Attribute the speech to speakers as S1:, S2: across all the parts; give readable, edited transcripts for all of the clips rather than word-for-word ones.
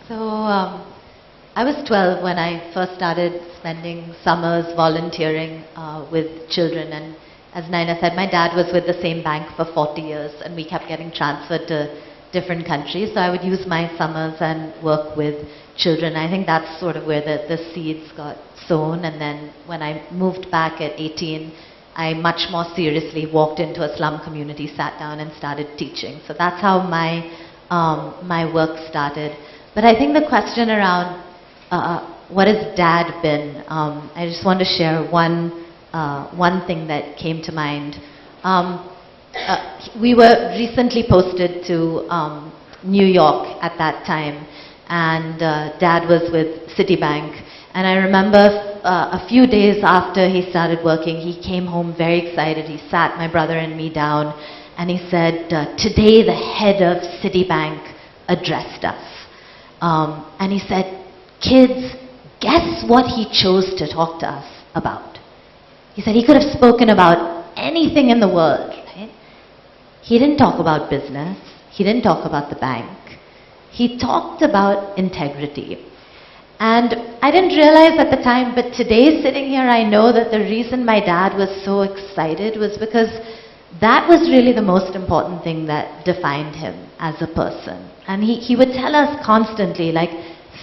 S1: So I was 12 when I first started spending summers volunteering with children, and as Naina said, my dad was with the same bank for 40 years and we kept getting transferred to different countries. So I would use my summers and work with children. I think that's sort of where the seeds got sown, and then when I moved back at 18, I much more seriously walked into a slum community, sat down and started teaching. So that's how my work started. But I think the question around what has Dad been, I just want to share one thing that came to mind. We were recently posted to New York at that time, and Dad was with Citibank. And I remember a few days after he started working, he came home very excited. He sat my brother and me down, and he said, today the head of Citibank addressed us. And he said, kids, guess what he chose to talk to us about? He said he could have spoken about anything in the world. Right? He didn't talk about business. He didn't talk about the bank. He talked about integrity. And I didn't realize at the time, but today sitting here, I know that the reason my dad was so excited was because that was really the most important thing that defined him as a person. And he would tell us constantly, like,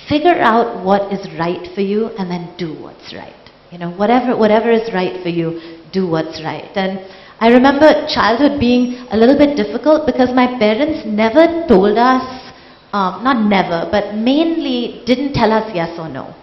S1: figure out what is right for you and then do what's right. You know, whatever is right for you, do what's right. And I remember childhood being a little bit difficult because my parents never told us, not never, but mainly didn't tell us yes or no.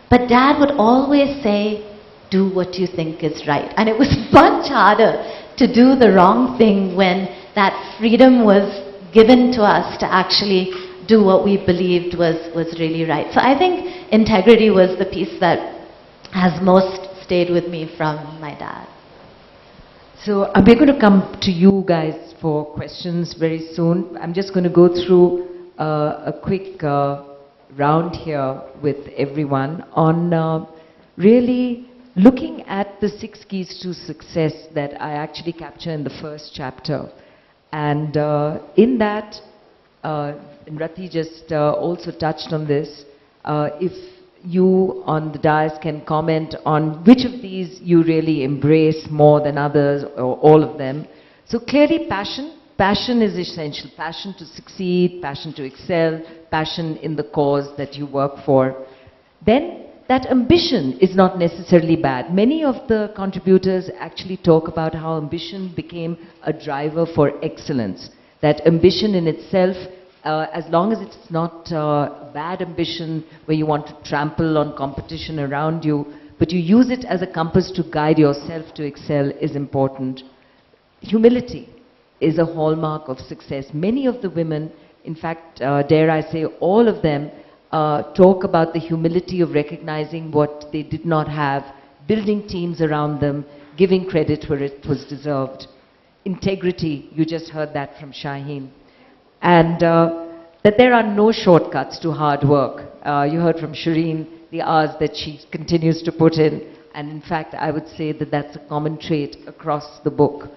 S1: But Dad would always say, do what you think is right. And it was much harder to do the wrong thing when that freedom was given to us to actually do what we believed was really right. So I think integrity was the piece that has most stayed with me from my dad.
S2: So we're going to come to you guys for questions very soon. I'm just going to go through a quick round here with everyone on really looking at the 6 keys to success that I actually capture in the first chapter. And in that, and Rati just also touched on this, if you on the dais can comment on which of these you really embrace more than others, or all of them. So clearly passion. Passion is essential. Passion to succeed, passion to excel, passion in the cause that you work for. Then that ambition is not necessarily bad. Many of the contributors actually talk about how ambition became a driver for excellence. That ambition in itself, as long as it's not bad ambition where you want to trample on competition around you, but you use it as a compass to guide yourself to excel, is important. Humility is a hallmark of success. Many of the women, in fact, dare I say all of them, talk about the humility of recognizing what they did not have, building teams around them, giving credit where it was deserved. Integrity, you just heard that from Shaheen. And that there are no shortcuts to hard work. You heard from Shereen the hours that she continues to put in, and in fact I would say that that's a common trait across the book.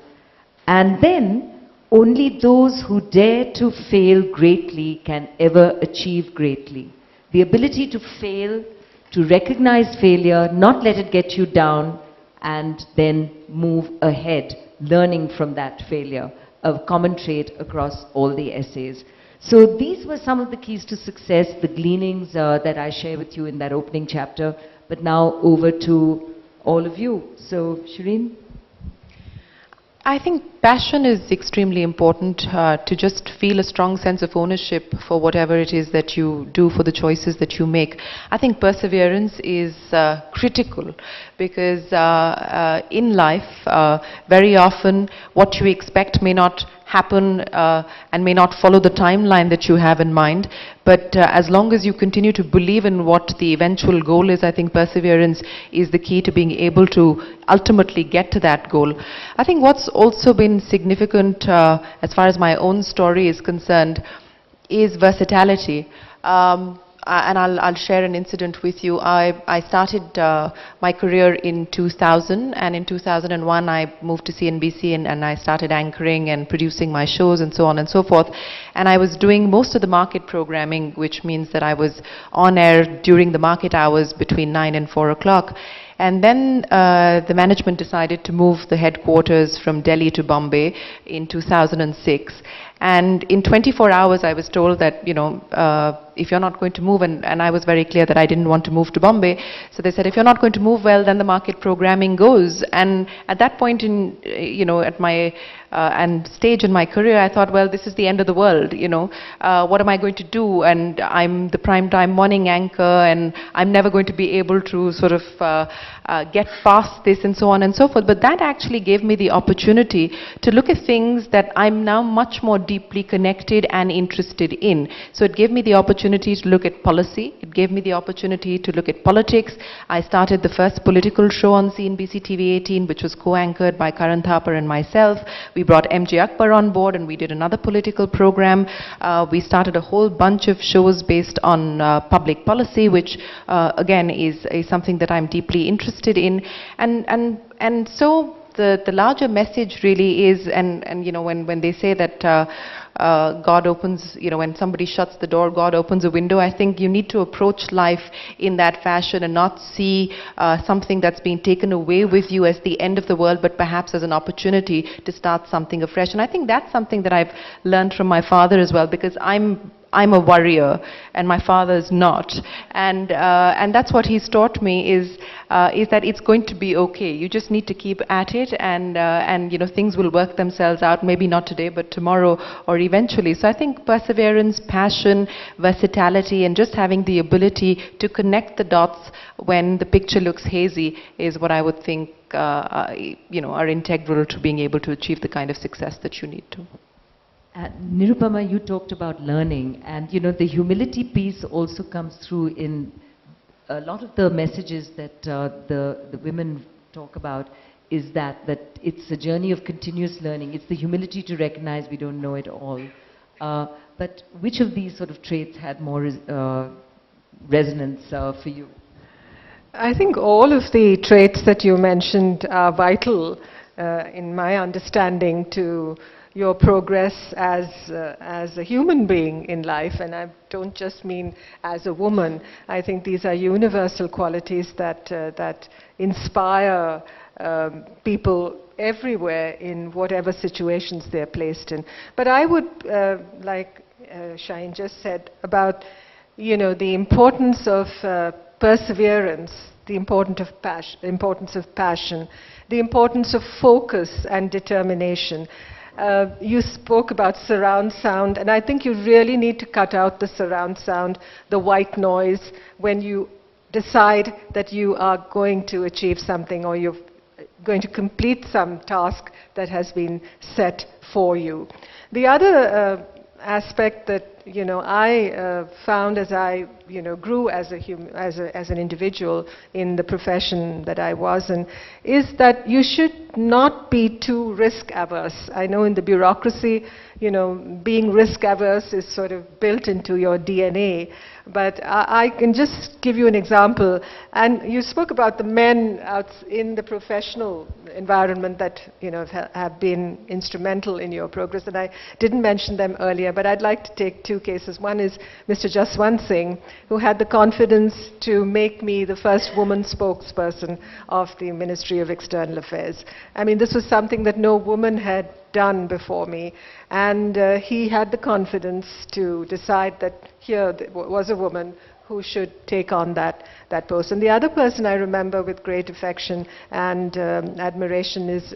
S2: And then, only those who dare to fail greatly can ever achieve greatly. The ability to fail, to recognize failure, not let it get you down, and then move ahead, learning from that failure, a common trait across all the essays. So these were some of the keys to success, the gleanings that I share with you in that opening chapter. But now over to all of you. So, Shereen?
S3: I think passion is extremely important, to just feel a strong sense of ownership for whatever it is that you do, for the choices that you make. I think perseverance is critical because in life, very often what you expect may not happen and may not follow the timeline that you have in mind. But as long as you continue to believe in what the eventual goal is, I think perseverance is the key to being able to ultimately get to that goal. I think what's also been significant as far as my own story is concerned is versatility. and I'll share an incident with you. I started my career in 2000, and in 2001 I moved to CNBC, and I started anchoring and producing my shows and so on and so forth. And I was doing most of the market programming, which means that I was on air during the market hours between 9 and 4 o'clock. And then the management decided to move the headquarters from Delhi to Bombay in 2006. And in 24 hours, I was told that, if you're not going to move, and I was very clear that I didn't want to move to Bombay. So they said, if you're not going to move, well, then the market programming goes. And at that point in, at my and stage in my career, I thought, well, this is the end of the world, what am I going to do? And I'm the primetime morning anchor, and I'm never going to be able to sort of get past this and so on and so forth. But that actually gave me the opportunity to look at things that I'm now much more deeply connected and interested in. So it gave me the opportunity to look at policy. It gave me the opportunity to look at politics. I started the first political show on CNBC TV 18, which was co-anchored by Karan Thapar and myself. We brought MJ Akbar on board, and we did another political program. We started a whole bunch of shows based on public policy, which again is something that I'm deeply interested in. And so the larger message really is, and when they say that God opens, when somebody shuts the door, God opens a window, I think you need to approach life in that fashion and not see something that's been taken away with you as the end of the world, but perhaps as an opportunity to start something afresh. And I think that's something that I've learned from my father as well, because I'm a worrier and my father is not, and that's what he's taught me is that it's going to be okay. You just need to keep at it, and things will work themselves out. Maybe not today, but tomorrow or eventually. So I think perseverance, passion, versatility, and just having the ability to connect the dots when the picture looks hazy is what I would think are integral to being able to achieve the kind of success that you need to.
S2: Nirupama, you talked about learning, and the humility piece also comes through in a lot of the messages that the women talk about, is that it's a journey of continuous learning. It's the humility to recognize we don't know it all. But which of these sort of traits had more resonance for you?
S4: I think all of the traits that you mentioned are vital in my understanding to your progress as a human being in life, and I don't just mean as a woman. I think these are universal qualities that inspire people everywhere in whatever situations they're placed in. But I would, like Shaheen just said, about the importance of perseverance, the importance of passion, the importance of focus and determination. You spoke about surround sound, and I think you really need to cut out the surround sound, the white noise, when you decide that you are going to achieve something or you're going to complete some task that has been set for you. The other aspect that I found as I grew as an individual in the profession that I was in, is that you should not be too risk averse. I know in the bureaucracy, being risk averse is sort of built into your DNA. But I can just give you an example. And you spoke about the men out in the professional environment that have been instrumental in your progress. And I didn't mention them earlier, but I'd like to take two cases. One is Mr. Jaswant Singh, who had the confidence to make me the first woman spokesperson of the Ministry of External Affairs. I mean, this was something that no woman had done before me, and he had the confidence to decide that here was a woman who should take on that post. And the other person I remember with great affection and admiration is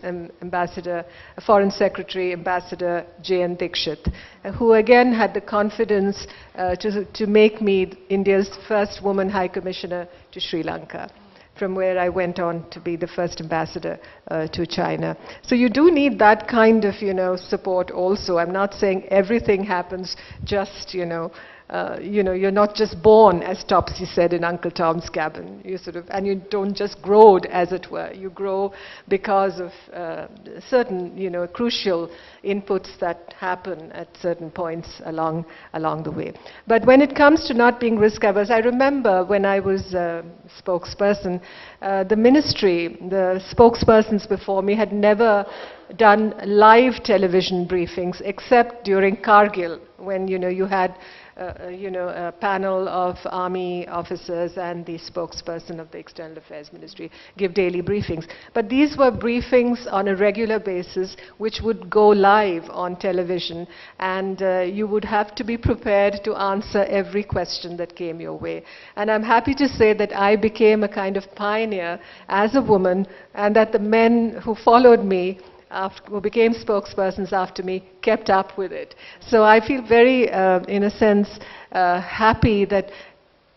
S4: Foreign Secretary Ambassador J.N. Dixit, who again had the confidence to make me India's first woman High Commissioner to Sri Lanka, from where I went on to be the first ambassador to China. So you do need that kind of, support also. I'm not saying everything happens just, you're not just born, as Topsy said in Uncle Tom's Cabin. You sort of, and you don't just grow, as it were. You grow because of certain, crucial inputs that happen at certain points along the way. But when it comes to not being risk-averse, I remember when I was spokesperson, the ministry, the spokespersons before me had never done live television briefings except during Kargil, when you had a panel of army officers and the spokesperson of the External Affairs Ministry give daily briefings. But these were briefings on a regular basis which would go live on television, and you would have to be prepared to answer every question that came your way. And I'm happy to say that I became a kind of pioneer as a woman, and that the men who followed me, who became spokespersons after me, kept up with it. So I feel very, in a sense, happy that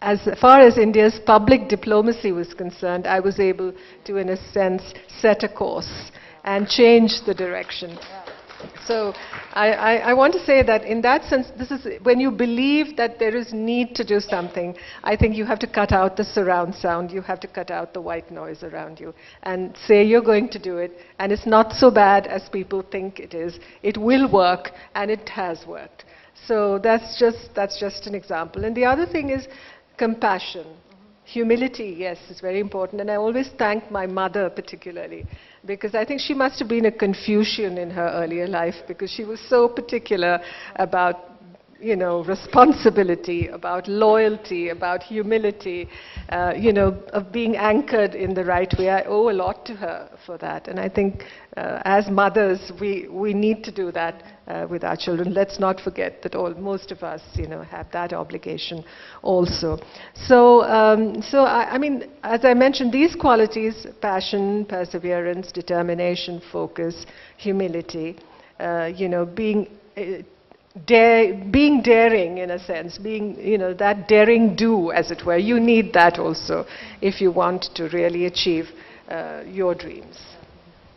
S4: as far as India's public diplomacy was concerned, I was able to, in a sense, set a course and change the direction. So I want to say that in that sense, this is when you believe that there is need to do something, I think you have to cut out the surround sound, you have to cut out the white noise around you and say you're going to do it, and it's not so bad as people think it is. It will work, and it has worked. So that's just an example. And the other thing is compassion. Humility, yes, is very important. And I always thank my mother particularly, because I think she must have been a Confucian in her earlier life, because she was so particular about, responsibility, about loyalty, about humility, of being anchored in the right way. I owe a lot to her for that. And I think as mothers, we need to do that with our children. Let's not forget that most of us, have that obligation also. So, I mean, as I mentioned, these qualities, passion, perseverance, determination, focus, humility, being daring, in a sense, being, that daring do, as it were. You need that also if you want to really achieve your dreams.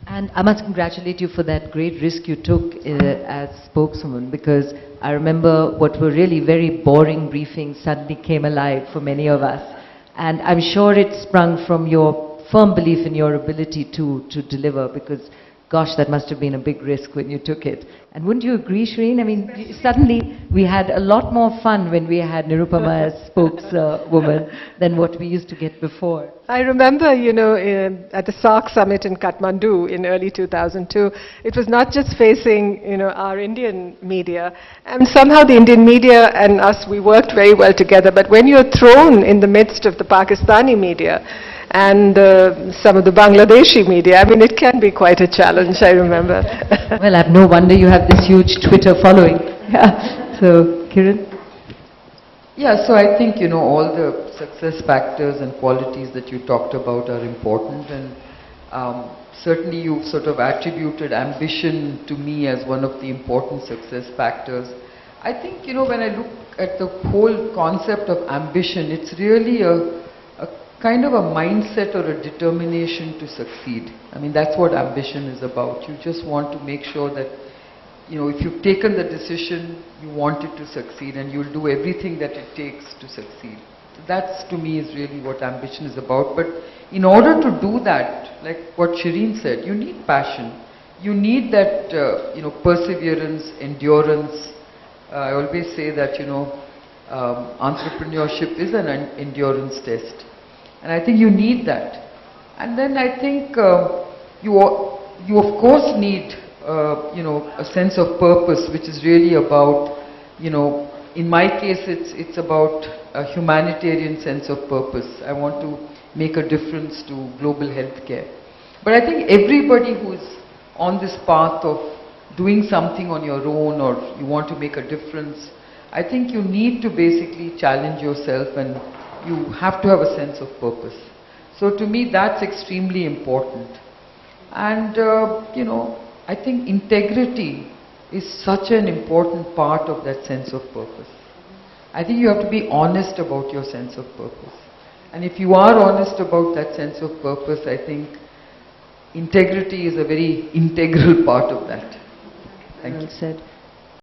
S2: And I must congratulate you for that great risk you took as spokeswoman, because I remember what were really very boring briefings suddenly came alive for many of us. And I'm sure it sprung from your firm belief in your ability to deliver, because gosh, that must have been a big risk when you took it. And wouldn't you agree, Shereen? I mean, suddenly we had a lot more fun when we had Nirupama as spokeswoman than what we used to get before.
S4: I remember, at the SAARC summit in Kathmandu in early 2002, it was not just facing, our Indian media. And somehow the Indian media and us, we worked very well together. But when you're thrown in the midst of the Pakistani media, and some of the Bangladeshi media, I mean, it can be quite a challenge, I remember.
S2: Well, I've no wonder you have this huge Twitter following. Yeah. So, Kiran?
S5: Yeah, so I think, all the success factors and qualities that you talked about are important, and certainly you've sort of attributed ambition to me as one of the important success factors. I think, when I look at the whole concept of ambition, it's really a kind of a mindset or a determination to succeed. I mean, that's what ambition is about. You just want to make sure that, if you've taken the decision, you want it to succeed, and you'll do everything that it takes to succeed. So that's, to me, is really what ambition is about. But in order to do that, like what Shereen said, you need passion. You need that, perseverance, endurance. I always say that, entrepreneurship is an endurance test. And I think you need that. And then I think you of course need, a sense of purpose, which is really about, in my case, it's about a humanitarian sense of purpose. I want to make a difference to global healthcare. But I think everybody who's on this path of doing something on your own, or you want to make a difference, I think you need to basically challenge yourself, and you have to have a sense of purpose. So to me, that's extremely important. And, I think integrity is such an important part of that sense of purpose. I think you have to be honest about your sense of purpose. And if you are honest about that sense of purpose, I think integrity is a very integral part of that. Thank you.
S2: Well said.